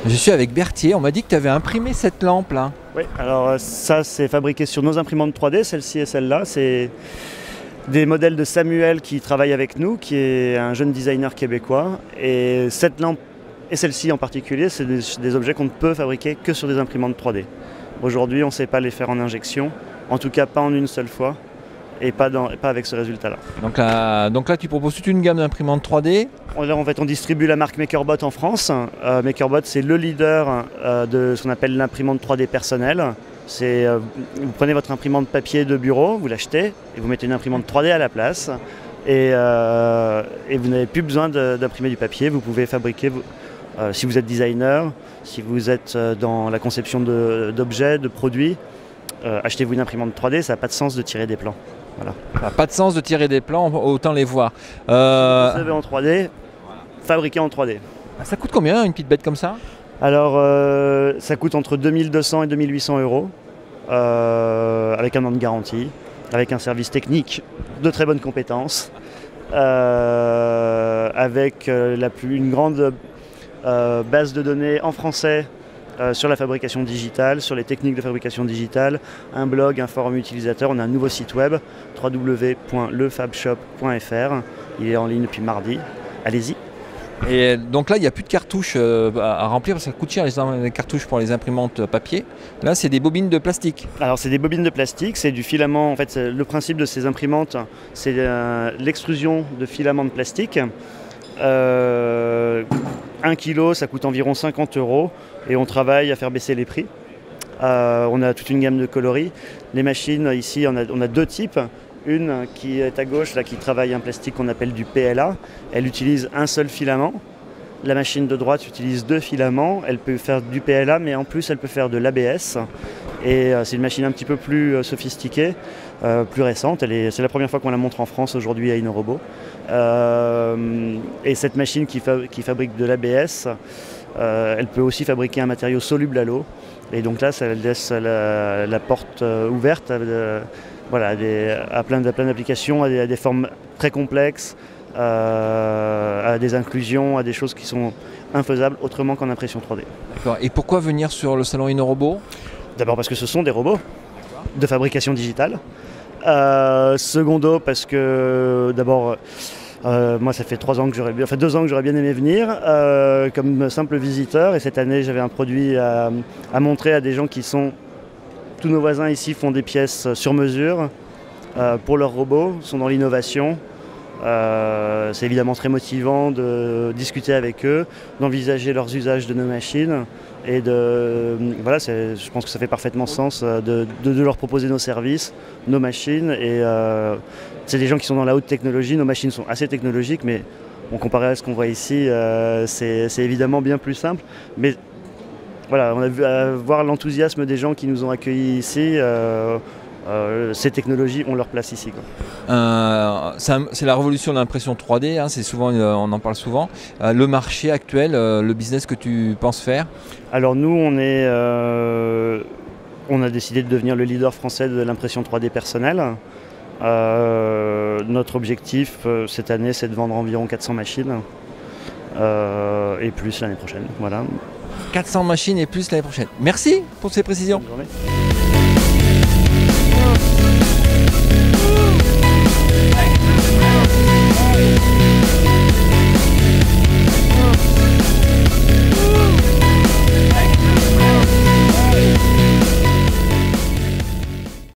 Je suis avec Berthier, on m'a dit que tu avais imprimé cette lampe là. Oui, alors ça c'est fabriqué sur nos imprimantes 3D, celle-ci et celle-là. C'est des modèles de Samuel qui travaille avec nous, qui est un jeune designer québécois. Et cette lampe et celle-ci en particulier, c'est des objets qu'on ne peut fabriquer que sur des imprimantes 3D. Aujourd'hui, on ne sait pas les faire en injection, en tout cas pas en une seule fois, et pas avec ce résultat-là. Donc là, tu proposes toute une gamme d'imprimantes 3D. En fait, on distribue la marque MakerBot en France. MakerBot, c'est le leader de ce qu'on appelle l'imprimante 3D personnelle. Vous prenez votre imprimante papier de bureau, vous l'achetez, et vous mettez une imprimante 3D à la place. Et vous n'avez plus besoin d'imprimer du papier. Vous pouvez fabriquer, si vous êtes designer, si vous êtes dans la conception d'objets, de produits, achetez-vous une imprimante 3D, ça n'a pas de sens de tirer des plans. Voilà. Ça n'a pas de sens de tirer des plans, autant les voir. Vous savez en 3D, fabriqué en 3D. Ça coûte combien une petite bête comme ça? Alors, ça coûte entre 2200 et 2800 €, avec un an de garantie, avec un service technique de très bonne compétence, avec une grande base de données en français sur la fabrication digitale, sur les techniques de fabrication digitale, un blog, un forum utilisateur. On a un nouveau site web, www.lefabshop.fr. Il est en ligne depuis mardi. Allez-y. Et donc là, il n'y a plus de cartouches à remplir parce que ça coûte cher les cartouches pour les imprimantes papier. Là, c'est des bobines de plastique. Alors, c'est des bobines de plastique, c'est du filament. En fait, le principe de ces imprimantes, c'est l'extrusion de filaments de plastique. 1 kg, ça coûte environ 50 € et on travaille à faire baisser les prix. On a toute une gamme de coloris. Les machines, ici, on a deux types. Une qui est à gauche, là, qui travaille un plastique qu'on appelle du PLA. Elle utilise un seul filament. La machine de droite utilise 2 filaments. Elle peut faire du PLA, mais en plus, elle peut faire de l'ABS. Et c'est une machine un petit peu plus sophistiquée, plus récente. C'est la première fois qu'on la montre en France aujourd'hui à InnoRobot. Et cette machine qui fabrique de l'ABS, elle peut aussi fabriquer un matériau soluble à l'eau. Et donc là, ça laisse la porte ouverte à plein d'applications, à des formes très complexes, à des inclusions, à des choses qui sont infaisables autrement qu'en impression 3D. D'accord. Et pourquoi venir sur le salon InnoRobot? D'abord parce que ce sont des robots de fabrication digitale. Secondo parce que d'abord moi ça fait 2 ans que j'aurais bien aimé venir comme simple visiteur, et cette année j'avais un produit à montrer à des gens qui sont... Tous nos voisins ici font des pièces sur mesure pour leurs robots, sont dans l'innovation. C'est évidemment très motivant de discuter avec eux, d'envisager leurs usages de nos machines. Et je pense que ça fait parfaitement sens de leur proposer nos services, nos machines. Et c'est des gens qui sont dans la haute technologie. Nos machines sont assez technologiques, mais comparé à ce qu'on voit ici, c'est évidemment bien plus simple. Mais voilà, on a vu voir l'enthousiasme des gens qui nous ont accueillis ici. Ces technologies ont leur place ici, quoi. C'est la révolution de l'impression 3D, hein, on en parle souvent. Le marché actuel, le business que tu penses faire? Alors nous, on a décidé de devenir le leader français de l'impression 3D personnelle. Notre objectif cette année, c'est de vendre environ 400 machines et plus l'année prochaine. Voilà. 400 machines et plus l'année prochaine. Merci pour ces précisions. Bonne journée.